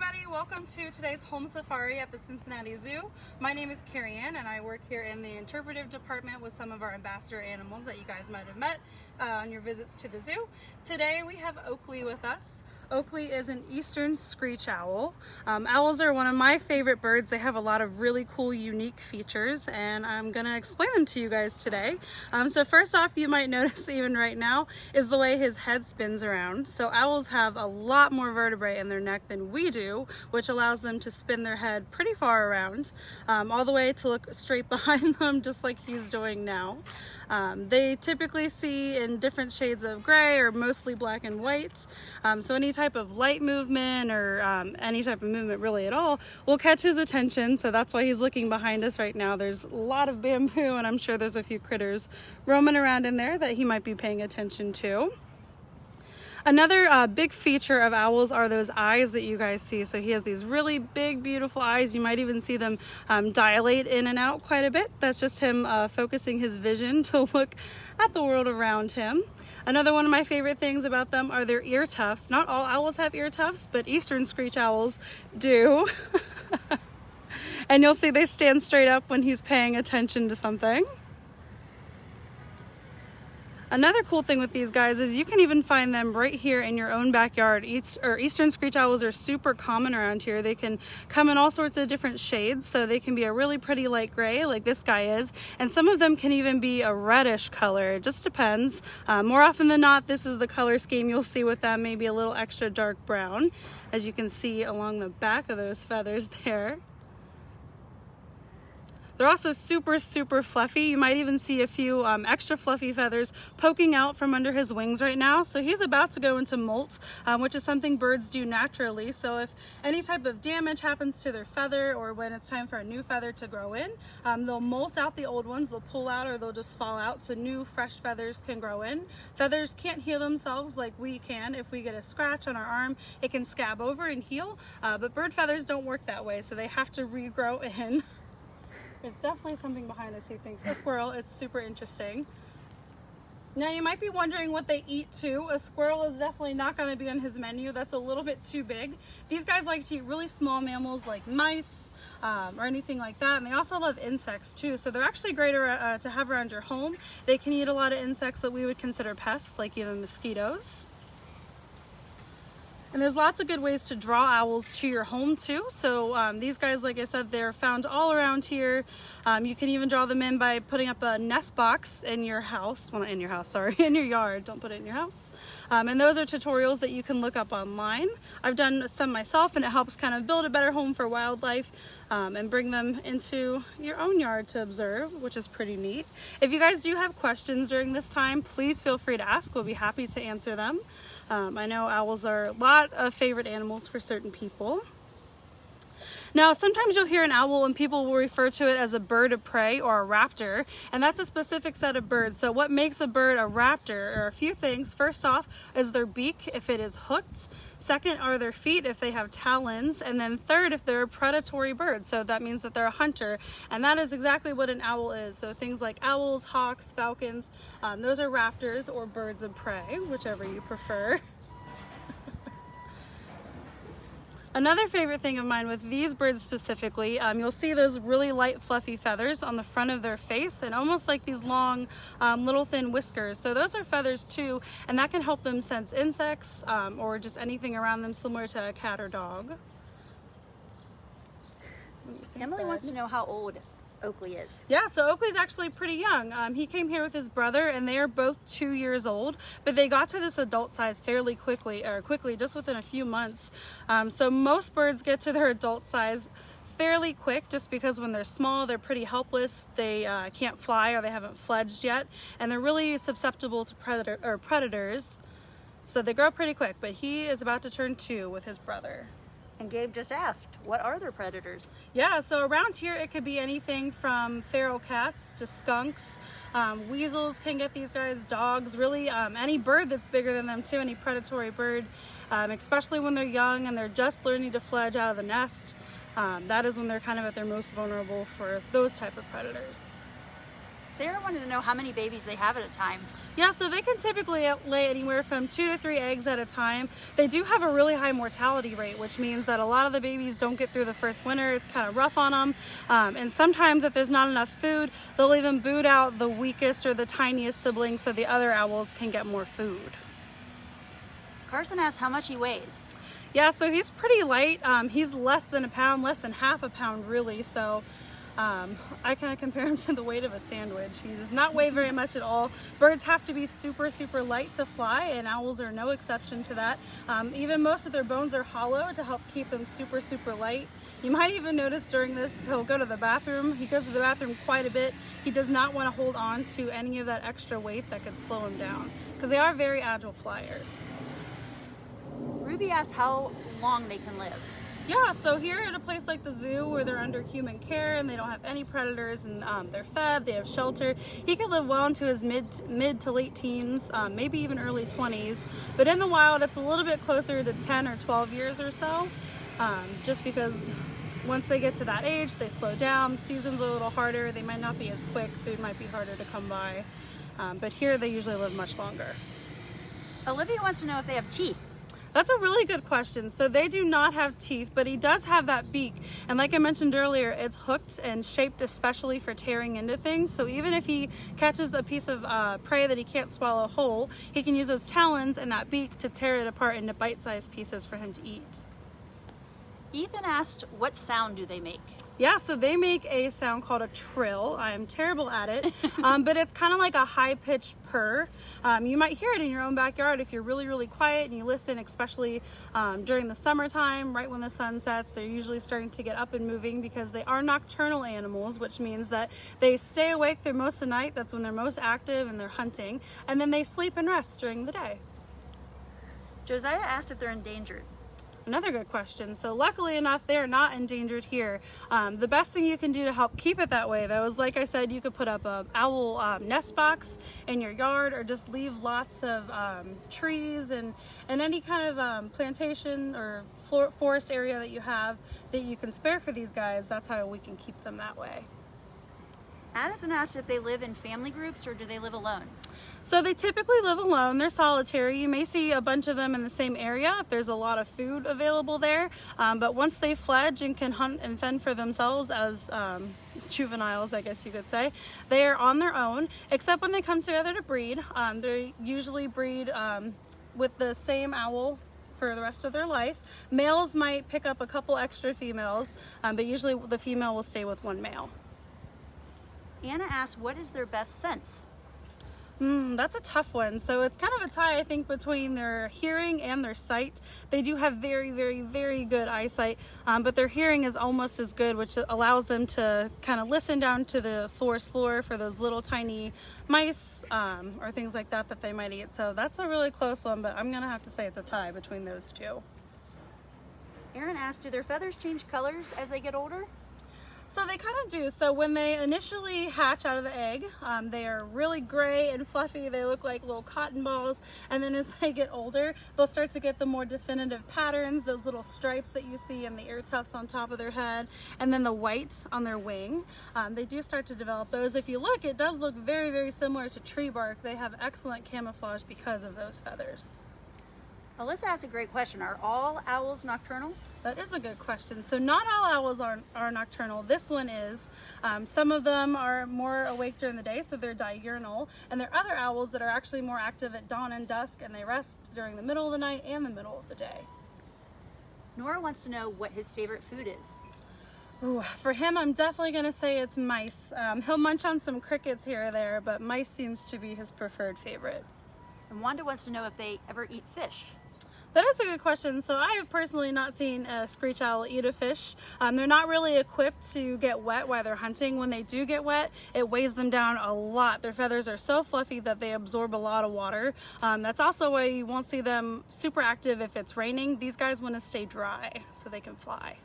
everybody, welcome to today's home safari at the Cincinnati Zoo. My name is Carrie Ann and I work here in the interpretive department with some of our ambassador animals that you guys might have met on your visits to the zoo. Today we have Oakley with us. Oakley is an eastern screech owl. Owls are one of my favorite birds. They have a lot of really cool, unique features, and I'm gonna explain them to you guys today. So first off, you might notice even right now is the way his head spins around. So owls have a lot more vertebrae in their neck than we do, which allows them to spin their head pretty far around, all the way to look straight behind them, just like he's doing now. They typically see in different shades of gray or mostly black and white. So any type of light movement or any type of movement really at all will catch his attention. So that's why he's looking behind us right now. There's a lot of bamboo and I'm sure there's a few critters roaming around in there that he might be paying attention to. Another big feature of owls are those eyes that you guys see. So he has these really big, beautiful eyes. You might even see them dilate in and out quite a bit. That's just him focusing his vision to look at the world around him. Another one of my favorite things about them are their ear tufts. Not all owls have ear tufts, but eastern screech owls do. And you'll see they stand straight up when he's paying attention to something. Another cool thing with these guys is you can even find them right here in your own backyard. Eastern screech owls are super common around here. They can come in all sorts of different shades, so they can be a really pretty light gray like this guy is, and some of them can even be a reddish color. It just depends. More often than not, this is the color scheme you'll see with them, maybe a little extra dark brown, as you can see along the back of those feathers there. They're also super, super fluffy. You might even see a few extra fluffy feathers poking out from under his wings right now. So he's about to go into molt, which is something birds do naturally. So if any type of damage happens to their feather or when it's time for a new feather to grow in, they'll molt out the old ones. They'll pull out or they'll just fall out so new fresh feathers can grow in. Feathers can't heal themselves like we can. If we get a scratch on our arm, it can scab over and heal, but bird feathers don't work that way, so they have to regrow in. There's definitely something behind us. He thinks a squirrel. It's super interesting. Now you might be wondering what they eat too. A squirrel is definitely not going to be on his menu. That's a little bit too big. These guys like to eat really small mammals like mice or anything like that. And they also love insects too. So they're actually great to have around your home. They can eat a lot of insects that we would consider pests, like even mosquitoes. And there's lots of good ways to draw owls to your home too. So these guys, like I said, they're found all around here. You can even draw them in by putting up a nest box in your house. Well, not in your house, sorry, in your yard. Don't put it in your house. And those are tutorials that you can look up online. I've done some myself and it helps kind of build a better home for wildlife and bring them into your own yard to observe, which is pretty neat. If you guys do have questions during this time, please feel free to ask. We'll be happy to answer them. I know owls are a lot of favorite animals for certain people. Now, sometimes you'll hear an owl and people will refer to it as a bird of prey or a raptor, and that's a specific set of birds. So what makes a bird a raptor are a few things. First off is their beak, if it is hooked. Second are their feet, if they have talons. And then third, if they're a predatory bird. So that means that they're a hunter, and that is exactly what an owl is. So things like owls, hawks, falcons, those are raptors or birds of prey, whichever you prefer. Another favorite thing of mine with these birds specifically, you'll see those really light fluffy feathers on the front of their face and almost like these long little thin whiskers. So those are feathers too, and that can help them sense insects or just anything around them, similar to a cat or dog. Emily wants to know how old Oakley is. Yeah, so Oakley's actually pretty young. He came here with his brother and they are both 2 years old, but they got to this adult size fairly quickly, just within a few months. So most birds get to their adult size fairly quick, just because when they're small, they're pretty helpless. They can't fly or they haven't fledged yet, and they're really susceptible to predators. So they grow pretty quick, but he is about to turn 2 with his brother. And Gabe just asked, what are their predators? Yeah, so around here it could be anything from feral cats to skunks. Weasels can get these guys, dogs, really any bird that's bigger than them too, any predatory bird, especially when they're young and they're just learning to fledge out of the nest. That is when they're kind of at their most vulnerable for those type of predators. Sarah wanted to know how many babies they have at a time. Yeah, so they can typically lay anywhere from 2 to 3 eggs at a time. They do have a really high mortality rate, which means that a lot of the babies don't get through the first winter. It's kind of rough on them. And sometimes if there's not enough food, they'll even boot out the weakest or the tiniest sibling so the other owls can get more food. Carson asked how much he weighs. Yeah, so he's pretty light. He's less than a pound, less than half a pound really. So I kind of compare him to the weight of a sandwich. He does not weigh very much at all. Birds have to be super, super light to fly, and owls are no exception to that. Even most of their bones are hollow to help keep them super, super light. You might even notice during this, he'll go to the bathroom. He goes to the bathroom quite a bit. He does not want to hold on to any of that extra weight that could slow him down, because they are very agile flyers. Ruby asked how long they can live. Yeah, so here at a place like the zoo where they're under human care and they don't have any predators and they're fed, they have shelter, he could live well into his mid to late teens, maybe even early 20s. But in the wild, it's a little bit closer to 10 or 12 years or so, just because once they get to that age, they slow down, season's a little harder, they might not be as quick, food might be harder to come by. But here they usually live much longer. Olivia wants to know if they have teeth. That's a really good question. So they do not have teeth, but he does have that beak. And like I mentioned earlier, it's hooked and shaped especially for tearing into things. So even if he catches a piece of prey that he can't swallow whole, he can use those talons and that beak to tear it apart into bite-sized pieces for him to eat. Ethan asked, what sound do they make? Yeah, so they make a sound called a trill. I am terrible at it, but it's kind of like a high-pitched purr. You might hear it in your own backyard if you're really, really quiet and you listen, especially during the summertime, right when the sun sets. They're usually starting to get up and moving because they are nocturnal animals, which means that they stay awake through most of the night. That's when they're most active and they're hunting, and then they sleep and rest during the day. Josiah asked if they're endangered. Another good question. So luckily enough, they are not endangered here. The best thing you can do to help keep it that way, though, is like I said, you could put up a owl nest box in your yard, or just leave lots of trees and any kind of plantation or forest area that you have that you can spare for these guys. That's how we can keep them that way. Addison asked if they live in family groups or do they live alone? So they typically live alone. They're solitary. You may see a bunch of them in the same area if there's a lot of food available there. But once they fledge and can hunt and fend for themselves as juveniles, I guess you could say, they are on their own, except when they come together to breed. They usually breed with the same owl for the rest of their life. Males might pick up a couple extra females, but usually the female will stay with one male. Anna asked, what is their best sense? That's a tough one. So it's kind of a tie, I think, between their hearing and their sight. They do have very, very, very good eyesight, but their hearing is almost as good, which allows them to kind of listen down to the forest floor for those little tiny mice or things like that that they might eat. So that's a really close one, but I'm gonna have to say it's a tie between those two. Aaron asked, do their feathers change colors as they get older? So they kind of do. So when they initially hatch out of the egg, they are really gray and fluffy. They look like little cotton balls. And then as they get older, they'll start to get the more definitive patterns, those little stripes that you see in the ear tufts on top of their head, and then the white on their wing. They do start to develop those. If you look, it does look very, very similar to tree bark. They have excellent camouflage because of those feathers. Alyssa asked a great question. Are all owls nocturnal? That is a good question. So not all owls are nocturnal. This one is. Some of them are more awake during the day, so they're diurnal. And there are other owls that are actually more active at dawn and dusk, and they rest during the middle of the night and the middle of the day. Nora wants to know what his favorite food is. Ooh, for him, I'm definitely going to say it's mice. He'll munch on some crickets here or there, but mice seems to be his preferred favorite. And Wanda wants to know if they ever eat fish. That is a good question. So I have personally not seen a screech owl eat a fish. They're not really equipped to get wet while they're hunting. When they do get wet, it weighs them down a lot. Their feathers are so fluffy that they absorb a lot of water. That's also why you won't see them super active if it's raining. These guys want to stay dry so they can fly.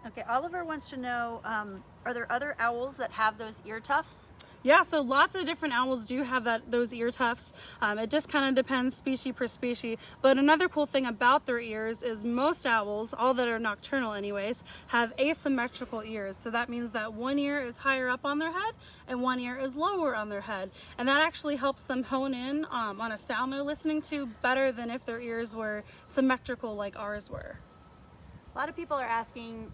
Okay, Oliver wants to know, are there other owls that have those ear tufts? Yeah, so lots of different owls do have those ear tufts. It just kind of depends species per species. But another cool thing about their ears is most owls, all that are nocturnal anyways, have asymmetrical ears. So that means that one ear is higher up on their head and one ear is lower on their head. And that actually helps them hone in on a sound they're listening to better than if their ears were symmetrical like ours were. A lot of people are asking,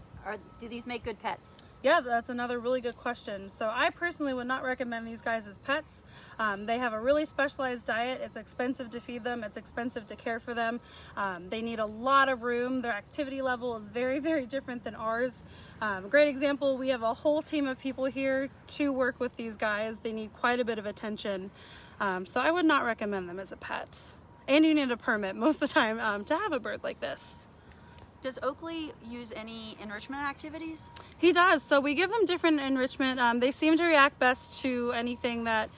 do these make good pets? Yeah, that's another really good question. So I personally would not recommend these guys as pets. They have a really specialized diet. It's expensive to feed them. It's expensive to care for them. They need a lot of room. Their activity level is very, very different than ours. Great example, we have a whole team of people here to work with these guys. They need quite a bit of attention. So I would not recommend them as a pet. And you need a permit most of the time to have a bird like this. Does Oakley use any enrichment activities? He does. So we give them different enrichment. They seem to react best to anything that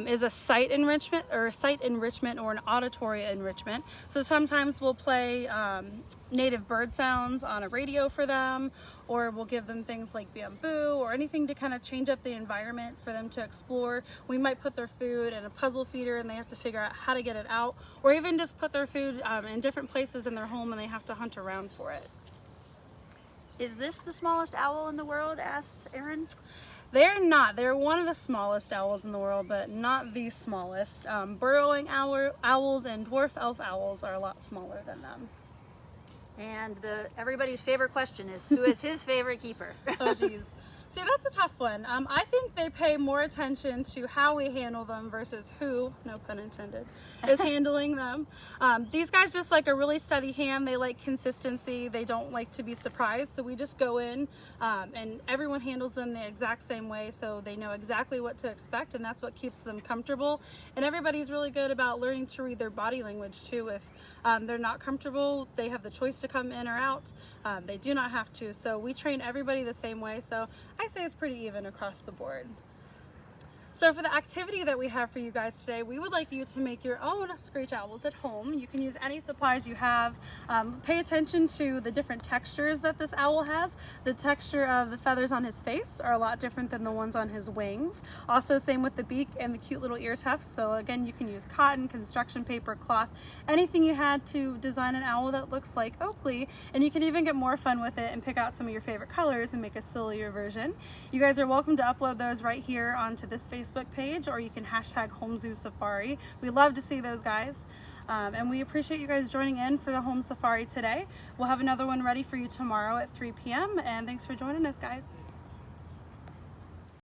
is a sight enrichment or an auditory enrichment. So sometimes we'll play native bird sounds on a radio for them, or we'll give them things like bamboo or anything to kind of change up the environment for them to explore. We might put their food in a puzzle feeder and they have to figure out how to get it out, or even just put their food in different places in their home and they have to hunt around for it. Is this the smallest owl in the world, asks Aaron? They're not. They're one of the smallest owls in the world, but not the smallest. Burrowing owls and dwarf elf owls are a lot smaller than them. And everybody's favorite question is, who is his favorite keeper? Oh, geez. See, that's a tough one. I think they pay more attention to how we handle them versus who, no pun intended, is handling them. These guys just like a really steady hand. They like consistency. They don't like to be surprised. So we just go in and everyone handles them the exact same way, so they know exactly what to expect, and that's what keeps them comfortable. And everybody's really good about learning to read their body language too. If they're not comfortable, they have the choice to come in or out. They do not have to. So we train everybody the same way. So I say it's pretty even across the board. So for the activity that we have for you guys today, we would like you to make your own Screech Owls at home. You can use any supplies you have. Pay attention to the different textures that this owl has. The texture of the feathers on his face are a lot different than the ones on his wings. Also, same with the beak and the cute little ear tufts. So again, you can use cotton, construction paper, cloth, anything you had to design an owl that looks like Oakley. And you can even get more fun with it and pick out some of your favorite colors and make a sillier version. You guys are welcome to upload those right here onto this Facebook page, or you can hashtag Home Zoo Safari. We love to see those guys. And we appreciate you guys joining in for the Home Safari today. We'll have another one ready for you tomorrow at 3 p.m. and thanks for joining us, guys.